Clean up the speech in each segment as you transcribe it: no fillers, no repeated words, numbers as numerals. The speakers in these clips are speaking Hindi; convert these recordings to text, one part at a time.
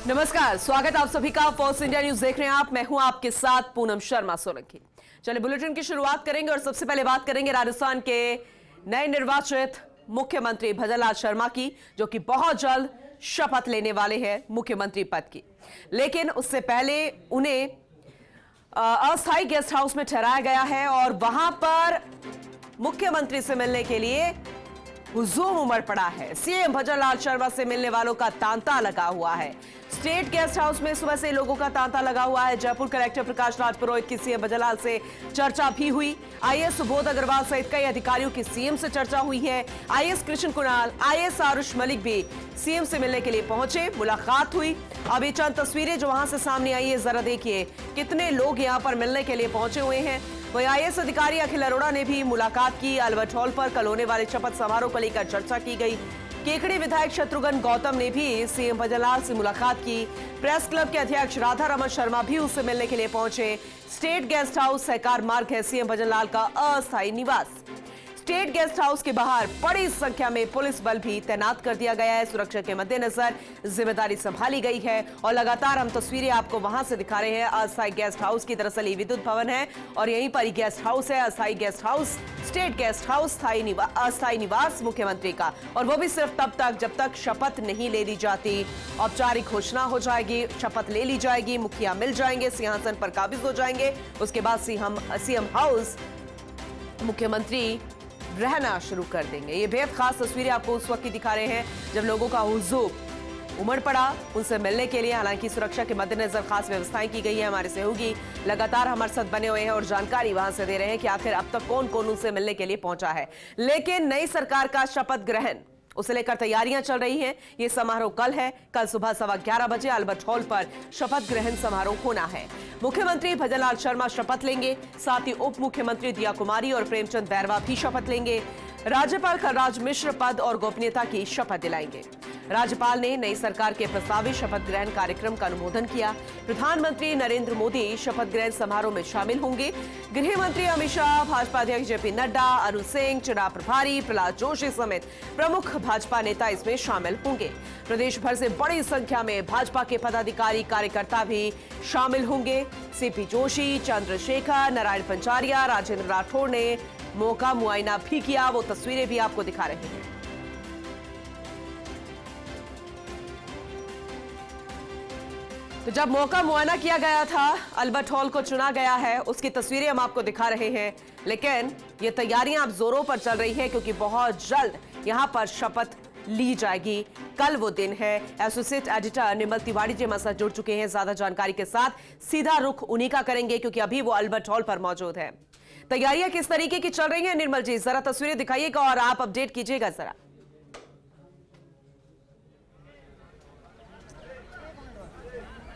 नमस्कार, स्वागत आप सभी का फर्स्ट इंडिया न्यूज देख रहे हैं आप। मैं हूं आपके साथ पूनम शर्मा सोलंकी। चलिए बुलेटिन की शुरुआत करेंगे और सबसे पहले बात करेंगे राजस्थान के नए निर्वाचित मुख्यमंत्री भजनलाल शर्मा की, जो कि बहुत जल्द शपथ लेने वाले हैं मुख्यमंत्री पद की। लेकिन उससे पहले उन्हें अस्थायी गेस्ट हाउस में ठहराया गया है और वहां पर मुख्यमंत्री से मिलने के लिए हुजूम उमड़ पड़ा है। सीएम भजनलाल शर्मा से मिलने वालों का तांता लगा हुआ है। स्टेट गेस्ट हाउस में सुबह से लोगों का तांता लगा हुआ है। जयपुर कलेक्टर प्रकाश राज पुरोहित की सीएम भजनलाल से चर्चा भी हुई। आईएएस सुबोध अग्रवाल सहित कई अधिकारियों की सीएम से चर्चा हुई है। आईएएस कृष्ण कुणाल, आईएएस आरुष मलिक भी सीएम से मिलने के लिए पहुंचे, मुलाकात हुई। अब ये चंद तस्वीरें जो वहां से सामने आई है, जरा देखिए कितने लोग यहां पर मिलने के लिए पहुंचे हुए हैं। वहीं आईएएस अधिकारी अखिल अरोड़ा ने भी मुलाकात की। अल्बर्ट हॉल पर कल होने वाले शपथ समारोह को लेकर चर्चा की गई। केकड़ी विधायक शत्रुघ्न गौतम ने भी सीएम भजनलाल से मुलाकात की। प्रेस क्लब के अध्यक्ष राधा रमन शर्मा भी उससे मिलने के लिए पहुंचे। स्टेट गेस्ट हाउस सहकार मार्ग है सीएम भजनलाल का अस्थायी निवास। स्टेट गेस्ट हाउस के बाहर बड़ी संख्या में पुलिस बल भी तैनात कर दिया गया है। सुरक्षा के मद्देनजर जिम्मेदारी संभाली गई है और लगातार हम तस्वीरें आपको वहां से दिखा रहे हैं अस्थायी गेस्ट हाउस की। दरअसल ये विद्युत भवन है और यहीं पर ही गेस्ट हाउस है, अस्थायी guest house, state guest house, अस्थायी निवास मुख्यमंत्री का। और वो भी सिर्फ तब तक जब तक शपथ नहीं ले ली जाती। औपचारिक घोषणा हो जाएगी, शपथ ले ली जाएगी, मुखिया मिल जाएंगे, सिंहासन पर काबिज हो जाएंगे, उसके बाद सीएम हाउस मुख्यमंत्री रहना शुरू कर देंगे। ये बेहद खास तस्वीरें आपको उस वक्त की दिखा रहे हैं जब लोगों का हुजूम उमड़ पड़ा उनसे मिलने के लिए। हालांकि सुरक्षा के मद्देनजर खास व्यवस्थाएं की गई है। हमारे सहयोगी लगातार हमारे साथ बने हुए हैं और जानकारी वहां से दे रहे हैं कि आखिर अब तक कौन कौन उनसे मिलने के लिए पहुंचा है। लेकिन नई सरकार का शपथ ग्रहण, उसे लेकर तैयारियां चल रही हैं। ये समारोह कल है। कल सुबह 11:15 बजे अल्बर्ट हॉल पर शपथ ग्रहण समारोह होना है। मुख्यमंत्री भजनलाल शर्मा शपथ लेंगे, साथ ही उप मुख्यमंत्री दिया कुमारी और प्रेमचंद बैरवा भी शपथ लेंगे। राज्यपाल कलराज मिश्र पद और गोपनीयता की शपथ दिलाएंगे। राज्यपाल ने नई सरकार के प्रस्तावित शपथ ग्रहण कार्यक्रम का अनुमोदन किया। प्रधानमंत्री नरेंद्र मोदी शपथ ग्रहण समारोह में शामिल होंगे। गृह मंत्री अमित शाह, भाजपा अध्यक्ष जेपी नड्डा, अरुण सिंह, चुनाव प्रभारी प्रहलाद जोशी समेत प्रमुख भाजपा नेता इसमें शामिल होंगे। प्रदेश भर से बड़ी संख्या में भाजपा के पदाधिकारी कार्यकर्ता भी शामिल होंगे। सीपी जोशी, चंद्रशेखर, नारायण पंचारिया, राजेंद्र राठौड़ ने मौका मुआयना भी किया। वो तस्वीरें भी आपको दिखा रहे हैं। तो जब मौका मुआयना किया गया था, अल्बर्ट हॉल को चुना गया है, उसकी तस्वीरें हम आपको दिखा रहे हैं। लेकिन ये तैयारियां अब जोरों पर चल रही हैं क्योंकि बहुत जल्द यहां पर शपथ ली जाएगी। कल वो दिन है। एसोसिएट एडिटर निर्मल तिवारी जी हमारे साथ जुड़ चुके हैं ज्यादा जानकारी के साथ। सीधा रुख उन्हीं का करेंगे क्योंकि अभी वो अल्बर्ट हॉल पर मौजूद है। तैयारियां किस तरीके की चल रही हैं निर्मल जी, जरा तस्वीरें दिखाइएगा और आप अपडेट कीजिएगा जरा।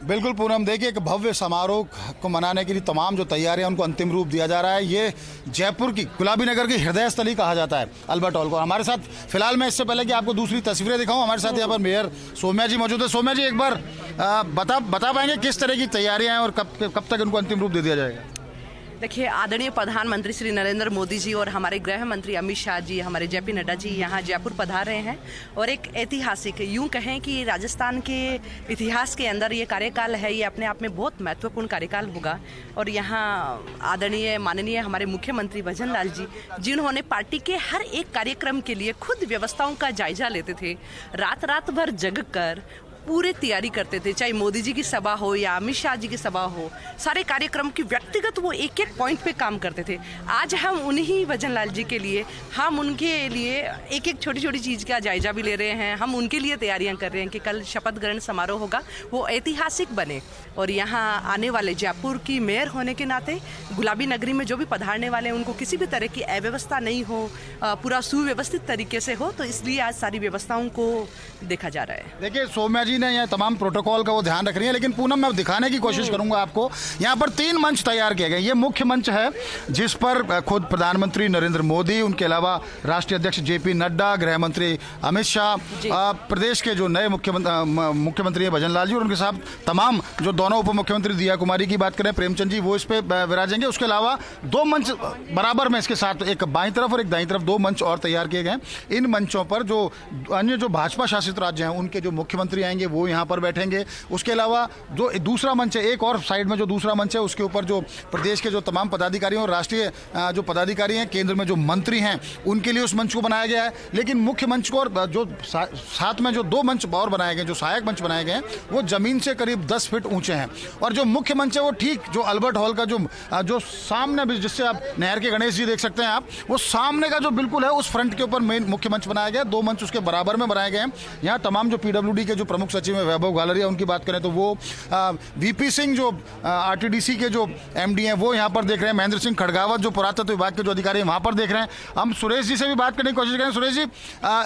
बिल्कुल पूनम, देखिए एक भव्य समारोह को मनाने के लिए तमाम जो तैयारियां उनको अंतिम रूप दिया जा रहा है। ये जयपुर की गुलाबी नगर की हृदय स्थली कहा जाता है अल्बर्ट हॉल को। हमारे साथ फिलहाल मैं इससे पहले कि आपको दूसरी तस्वीरें दिखाऊं, हमारे साथ यहाँ पर मेयर सौम्या जी मौजूद है। सौम्या जी, एक बार बता पाएंगे किस तरह की तैयारियां हैं और कब तक इनको अंतिम रूप दे दिया जाएगा? देखिए, आदरणीय प्रधानमंत्री श्री नरेंद्र मोदी जी और हमारे गृह मंत्री अमित शाह जी, हमारे जेपी नड्डा जी यहाँ जयपुर पधार रहे हैं और एक ऐतिहासिक, यूं कहें कि राजस्थान के इतिहास के अंदर ये कार्यकाल है, ये अपने आप में बहुत महत्वपूर्ण कार्यकाल होगा। और यहाँ आदरणीय माननीय हमारे मुख्यमंत्री भजनलाल जी, जिन्होंने पार्टी के हर एक कार्यक्रम के लिए खुद व्यवस्थाओं का जायजा लेते थे, रात भर जग कर पूरे तैयारी करते थे, चाहे मोदी जी की सभा हो या अमित शाह जी की सभा हो, सारे कार्यक्रम की व्यक्तिगत वो एक एक पॉइंट पे काम करते थे। आज हम उन्हीं भजनलाल जी के लिए, हम उनके लिए एक एक छोटी छोटी चीज़ का जायजा भी ले रहे हैं। हम उनके लिए तैयारियां कर रहे हैं कि कल शपथ ग्रहण समारोह होगा, वो ऐतिहासिक बने। और यहाँ आने वाले जयपुर की मेयर होने के नाते गुलाबी नगरी में जो भी पधारने वाले हैं उनको किसी भी तरह की अव्यवस्था नहीं हो, पूरा सुव्यवस्थित तरीके से हो, तो इसलिए आज सारी व्यवस्थाओं को देखा जा रहा है। देखिए, सौम्या जी ने यहाँ तमाम प्रोटोकॉल का वो ध्यान रख रही है, लेकिन पूनम मैं दिखाने की कोशिश करूंगा आपको। यहाँ पर 3 मंच तैयार किए गए। ये मुख्य मंच है जिस पर खुद प्रधानमंत्री नरेंद्र मोदी, उनके अलावा राष्ट्रीय अध्यक्ष जेपी नड्डा, गृह मंत्री अमित शाह, प्रदेश के जो नए मुख्यमंत्री हैं भजनलाल जी और उनके साथ तमाम जो दोनों उप मुख्यमंत्री दिया कुमारी की बात करें, प्रेमचंद जी, वो इस पे विराजेंगे। उसके अलावा 2 मंच बराबर में इसके साथ, एक बाईं तरफ और एक दाईं तरफ, 2 मंच और तैयार किए गए। इन मंचों पर जो अन्य जो भाजपा शासित राज्य हैं उनके जो मुख्यमंत्री आएंगे, आएंगे वो यहाँ पर बैठेंगे। उसके अलावा जो दूसरा मंच है, एक और साइड में जो दूसरा मंच है, उसके ऊपर जो प्रदेश के जो तमाम पदाधिकारी और राष्ट्रीय जो पदाधिकारी हैं, केंद्र में जो मंत्री हैं, उनके लिए उस मंच को बनाया गया है। लेकिन मुख्य मंच को और जो साथ में जो दो मंच और बनाए गए, जो सहायक मंच बनाए गए हैं, वो जमीन से करीब 10 फीट ऊंचे हैं। और जो मुख्य मंच है वो ठीक जो अल्बर्ट हॉल का जो सामने, जिससे आप नहर के गणेश जी देख सकते हैं आप, वो सामने का जो बिल्कुल है उस फ्रंट के ऊपर मेन मुख्य मंच बनाया गया। दो मंच उसके बराबर में बनाए गए हैं। यहाँ तमाम जो पीडब्ल्यूडी के जो प्रमुख सचिव है वैभव गालरिया, उनकी बात करें तो वो वीपी सिंह जो आरटीडीसी के जो एमडी हैं वो यहाँ पर देख रहे हैं, महेंद्र सिंह खड़गावत जो पुरातत्व विभाग के जो अधिकारी हैं वहाँ पर देख रहे हैं। हम सुरेश जी से भी बात करने की कोशिश करें। सुरेश जी,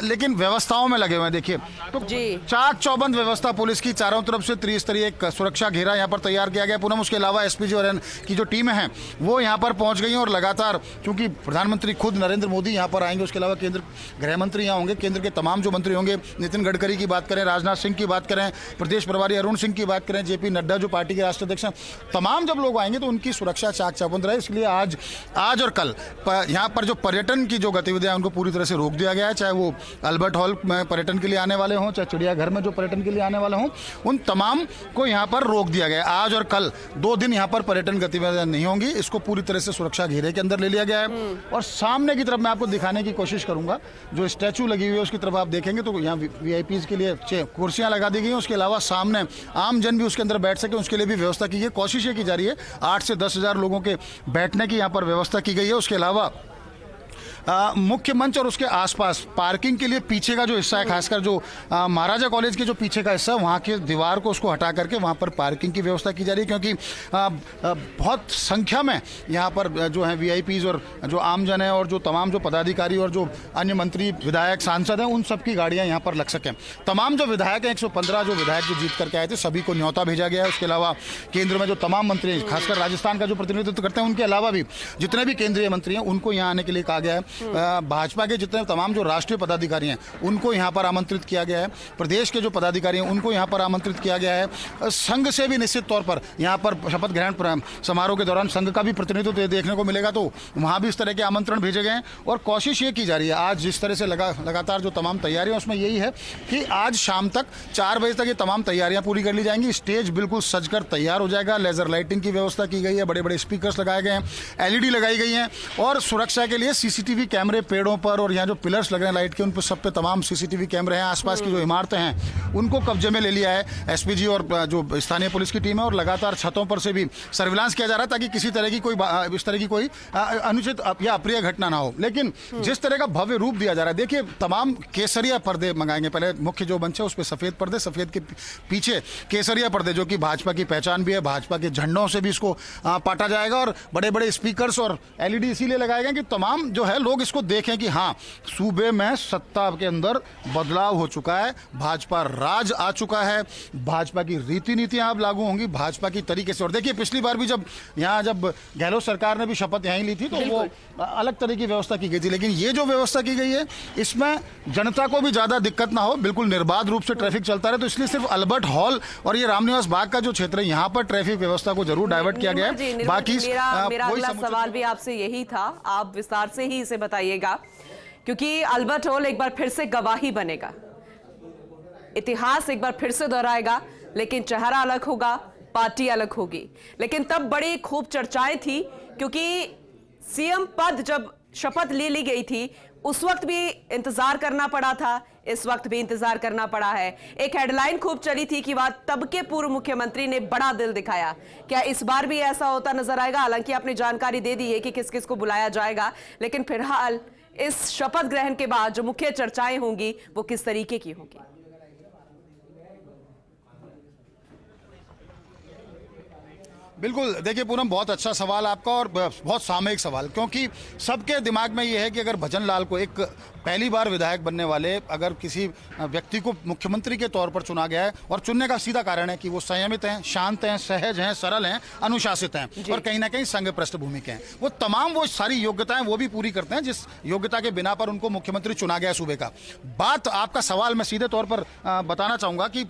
लेकिन व्यवस्थाओं में लगे हुए हैं, देखिए तो चाक चौबंद व्यवस्था पुलिस की, चारों तरफ से त्रिस्तरीय एक सुरक्षा घेरा यहाँ पर तैयार किया गया। पूनम, उसके अलावा एसपीजी और की जो टीमें हैं वो यहाँ पर पहुंच गई हैं और लगातार, क्योंकि प्रधानमंत्री खुद नरेंद्र मोदी यहाँ पर आएंगे, उसके अलावा केंद्र गृह मंत्री यहाँ होंगे, केंद्र के तमाम जो मंत्री होंगे, नितिन गडकरी की बात करें, राजनाथ सिंह की बात करें, प्रदेश प्रभारी अरुण सिंह की बात करें, जेपी नड्डा जो पार्टी के राष्ट्रीय अध्यक्ष हैं, तमाम जब लोग आएंगे तो उनकी सुरक्षा चाक चौबंद रहे। इसलिए आज और कल यहाँ पर जो पर्यटन की जो गतिविधियां उनको पूरी तरह से रोक दिया गया है। चाहे वो अल्बर्ट हॉल में पर्यटन के लिए आने वाले हों, चाहे चिड़ियाघर में जो पर्यटन के लिए आने वाले हों, उन तमाम को यहाँ पर रोक दिया गया है। आज और कल 2 दिन यहाँ पर पर्यटन गतिविधियां नहीं होंगी। इसको पूरी तरह से सुरक्षा घेरे के अंदर ले लिया गया है। और सामने की तरफ मैं आपको दिखाने की कोशिश करूंगा, जो स्टैचू लगी हुई है उसकी तरफ आप देखेंगे तो यहाँ वीआईपीज के लिए कुर्सियां लगा दी गई हैं। उसके अलावा सामने आम जन भी उसके अंदर बैठ सके, उसके लिए भी व्यवस्था की गई। कोशिश ये की जा रही है 8 से 10 हजार लोगों के बैठने की यहाँ पर व्यवस्था की गई है। उसके अलावा मुख्य मंच और उसके आसपास पार्किंग के लिए पीछे का जो हिस्सा है, खासकर जो महाराजा कॉलेज के जो पीछे का हिस्सा, वहाँ के दीवार को उसको हटा करके वहाँ पर पार्किंग की व्यवस्था की जा रही है। क्योंकि बहुत संख्या में यहाँ पर जो है वीआईपीज और जो आमजन है और जो तमाम जो पदाधिकारी और जो अन्य मंत्री, विधायक, सांसद हैं, उन सबकी गाड़ियाँ यहाँ पर लग सकें। तमाम जो विधायक हैं, 115 जो विधायक जो जीत करके आए थे, सभी को न्योता भेजा गया है। उसके अलावा केंद्र में जो तमाम मंत्री हैं, खासकर राजस्थान का जो प्रतिनिधित्व करते हैं, उनके अलावा भी जितने भी केंद्रीय मंत्री हैं उनको यहाँ आने के लिए कहा गया है। भाजपा के जितने तमाम जो राष्ट्रीय पदाधिकारी हैं उनको यहाँ पर आमंत्रित किया गया है। प्रदेश के जो पदाधिकारी हैं उनको यहाँ पर आमंत्रित किया गया है। संघ से भी निश्चित तौर पर यहाँ पर शपथ ग्रहण समारोह के दौरान संघ का भी प्रतिनिधित्व देखने को मिलेगा, तो वहाँ भी इस तरह के आमंत्रण भेजे गए हैं। और कोशिश ये की जा रही है, आज जिस तरह से लगातार जो तमाम तैयारियां उसमें यही है कि आज शाम तक 4 बजे तक ये तमाम तैयारियां पूरी कर ली जाएंगी। स्टेज बिल्कुल सजकर तैयार हो जाएगा। लेजर लाइटिंग की व्यवस्था की गई है, बड़े बड़े स्पीकर्स लगाए गए हैं, एलईडी लगाई गई हैं और सुरक्षा के लिए सीसीटीवी कैमरे पेड़ों पर और यहाँ जो पिलर्स लग रहे हैं लाइट के, उन पर सब पे तमाम सीसीटीवी कैमरे हैं। आसपास की जो इमारतें हैं उनको कब्जे में ले लिया है एसपीजी और जो स्थानीय पुलिस की टीम है। और लगातार छतों पर से भी सर्विलांस किया जा रहा है ताकि किसी तरह की कोई इस तरह की कोई अनुचित या अप्रिय घटना ना हो। लेकिन जिस तरह का भव्य रूप दिया जा रहा है, देखिए तमाम केसरिया पर्दे मंगाएंगे। पहले मुख्य जो मंच है उस पर सफेद पर्दे, सफेद के पीछे केसरिया पर्दे, जो कि भाजपा की पहचान भी है। भाजपा के झंडों से भी इसको पाटा जाएगा और बड़े बड़े स्पीकर्स और एलईडी इसीलिए लगाए गए कि तमाम जो है लोग इसको देखें कि हाँ, सूबे में सत्ता के अंदर बदलाव हो चुका है, भाजपा राज आ चुका है, भाजपा की रीति नीतियां अब लागू होंगी भाजपा की तरीके से। और देखिए पिछली बार भी जब गहलोत सरकार ने भी शपथ यहीं ली थी तो वो अलग तरह की व्यवस्था की गई थी। लेकिन ये जो व्यवस्था की गई है इसमें जनता को भी ज्यादा दिक्कत ना हो, बिल्कुल निर्बाध रूप से ट्रैफिक चलता रहे, तो इसलिए सिर्फ अल्बर्ट हॉल और ये रामनिवास बाग का जो क्षेत्र है यहाँ पर ट्रैफिक व्यवस्था को जरूर डाइवर्ट किया गया है। बाकी मेरा अगला सवाल भी आपसे यही था, आप विस्तार से ही इसे बताइएगा, क्योंकि अल्बर्ट हॉल एक बार फिर से गवाही बनेगा, इतिहास एक बार फिर से दोहराएगा, लेकिन चेहरा अलग होगा, पार्टी अलग होगी। लेकिन तब बड़ी खूब चर्चाएं थी क्योंकि सीएम पद जब शपथ ले ली गई थी उस वक्त भी इंतजार करना पड़ा था, इस वक्त भी इंतजार करना पड़ा है। एक हेडलाइन खूब चली थी कि वह तब के पूर्व मुख्यमंत्री ने बड़ा दिल दिखाया। क्या इस बार भी ऐसा होता नजर आएगा? हालांकि आपने जानकारी दे दी है कि किस किस को बुलाया जाएगा, लेकिन फिलहाल इस शपथ ग्रहण के बाद जो मुख्य चर्चाएं होंगी वो किस तरीके की होंगी? बिल्कुल, देखिए पूनम, बहुत अच्छा सवाल आपका और बहुत सामयिक सवाल, क्योंकि सबके दिमाग में ये है कि अगर भजन लाल को, एक पहली बार विधायक बनने वाले अगर किसी व्यक्ति को मुख्यमंत्री के तौर पर चुना गया है, और चुनने का सीधा कारण है कि वो संयमित हैं, शांत हैं, सहज हैं, सरल हैं, अनुशासित हैं और कहीं ना कहीं संघ पृष्ठभूमि के हैं, वो तमाम वो सारी योग्यताएं वो भी पूरी करते हैं जिस योग्यता के बिना पर उनको मुख्यमंत्री चुना गया सूबे का। बात आपका सवाल मैं सीधे तौर पर बताना चाहूंगा कि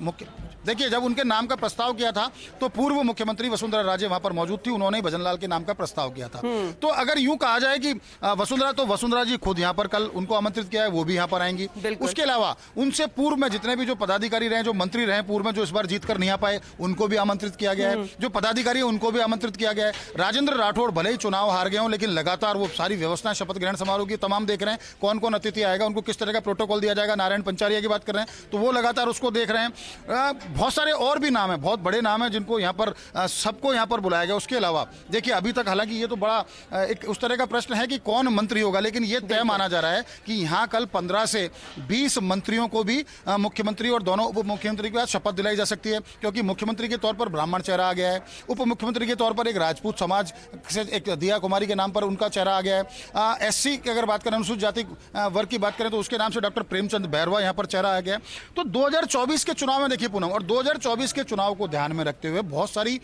देखिए, जब उनके नाम का प्रस्ताव किया था तो पूर्व मुख्यमंत्री वसुंधरा राजे वहां पर मौजूद थी, उन्होंने भजनलाल के नाम का प्रस्ताव किया था। तो अगर यूं कहा जाए कि वसुंधरा, तो वसुंधरा जी खुद यहाँ पर कल उनको आमंत्रित किया है, वो भी यहाँ पर आएंगी। उसके अलावा उनसे पूर्व में जितने भी जो पदाधिकारी रहे, जो मंत्री रहे पूर्व में, जो इस बार जीतकर नहीं आ पाए, उनको भी आमंत्रित किया गया है। जो पदाधिकारी उनको भी आमंत्रित किया गया है। राजेंद्र राठौड़ भले ही चुनाव हार गए हों, लेकिन लगातार वो सारी व्यवस्थाएं शपथ ग्रहण समारोह की तमाम देख रहे हैं, कौन कौन अतिथि आएगा, उनको किस तरह का प्रोटोकॉल दिया जाएगा। नारायण पंचारिया की बात कर रहे हैं तो वो लगातार उसको देख रहे हैं। बहुत सारे और भी नाम है, बहुत बड़े नाम है जिनको यहाँ पर सबको यहाँ पर बुलाया गया। उसके अलावा देखिए, अभी तक हालांकि ये तो बड़ा एक उस तरह का प्रश्न है कि कौन मंत्री होगा, लेकिन ये तय माना जा रहा है कि यहाँ कल 15 से 20 मंत्रियों को भी मुख्यमंत्री और दोनों उप मुख्यमंत्री के बाद शपथ दिलाई जा सकती है, क्योंकि मुख्यमंत्री के तौर पर ब्राह्मण चेहरा आ गया है, उप मुख्यमंत्री के तौर पर एक राजपूत समाज से एक दिया कुमारी के नाम पर उनका चेहरा आ गया है। एससी की अगर बात करें, अनुसूचित जाति वर्ग की बात करें, तो उसके नाम से डॉक्टर प्रेमचंद बैरवा यहाँ पर चेहरा आ गया है। तो 2024 के चुनाव में देखिए पूनम, और 2024 के चुनाव को ध्यान में रखते हुए बहुत सारी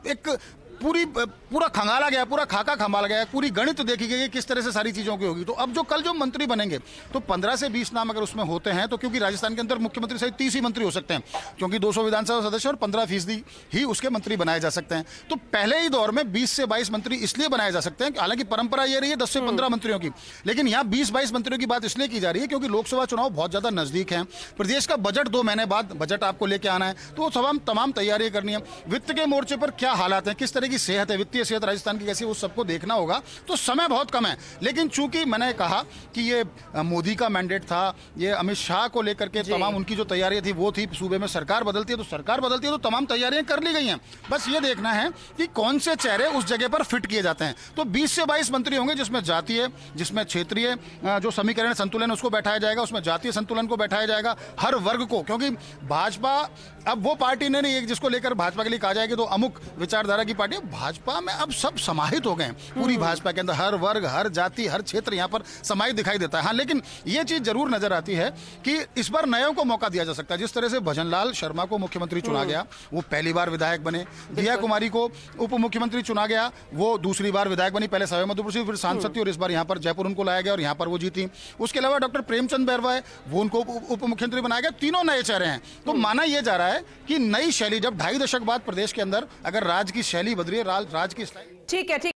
एक पूरा खंगाला गया, पूरा खाका खंगाला गया, पूरी गणित देखी गई है किस तरह से सारी चीजों की होगी। तो अब जो कल जो मंत्री बनेंगे, तो 15 से 20 नाम अगर उसमें होते हैं, तो क्योंकि राजस्थान के अंदर मुख्यमंत्री सहित 30 ही मंत्री हो सकते हैं, क्योंकि 200 विधानसभा सदस्य और 15% ही उसके मंत्री बनाए जा सकते हैं। तो पहले ही दौर में 20 से 22 मंत्री इसलिए बनाए जा सकते हैं, हालांकि परंपरा यह रही है 10 से 15 मंत्रियों की, लेकिन यहाँ 20-22 मंत्रियों की बात इसलिए की जा रही है क्योंकि लोकसभा चुनाव बहुत ज्यादा नजदीक है। प्रदेश का बजट 2 महीने बाद बजट आपको लेके आना है, तो तमाम तैयारियां करनी है। वित्त के मोर्चे पर क्या हालात हैं, किस तरह की सेहत है, वित्तीय सेहत राजस्थान की कैसी है, वो सबको देखना होगा। तो समय बहुत कम है, लेकिन चूंकि मैंने कहा कि ये मोदी का मैंडेट था, ये अमित शाह को लेकर के तमाम उनकी जो तैयारियां थी वो थी, सूबे में सरकार बदलती है तो सरकार बदलती है, तो तमाम तैयारियां कर ली गई हैं। बस ये देखना है कि कौन से चेहरे उस जगह पर फिट किए जाते हैं। तो 20 से 22 मंत्री होंगे, जिसमें जातीय, जिसमें क्षेत्रीय जो समीकरण संतुलन उसको बैठाया जाएगा, उसमें जातीय संतुलन को बैठाया जाएगा, हर वर्ग को, क्योंकि भाजपा अब वो पार्टी नहीं है जिसको लेकर भाजपा के लिए कहा जाएगा तो अमुक विचारधारा की पार्टी। भाजपा में अब सब समाहित हो गए हैं, पूरी भाजपा के अंदर हर वर्ग, हर जाति, हर क्षेत्र यहाँ पर समाहित दिखाई देता है। हाँ, लेकिन ये चीज जरूर नजर आती है कि इस बार नयों को मौका दिया जा सकता है। जिस तरह से भजनलाल शर्मा को मुख्यमंत्री चुना गया, वो पहली बार विधायक बने, दिया कुमारी को उप मुख्यमंत्री चुना गया, वो दूसरी बार विधायक बनी, पहले सवाई माधोपुर से, फिर सांसद थी और इस बार यहाँ पर जयपुर उनको लाया गया और यहाँ पर वो जीती। उसके अलावा डॉक्टर प्रेमचंद बैरवा है, वो उनको उप मुख्यमंत्री बनाया गया। तीनों नए चेहरे हैं, तो माना यह जा रहा है कि नई शैली, जब 2.5 दशक बाद प्रदेश के अंदर अगर राज की शैली बदली है, राज की स्टाइल, ठीक है।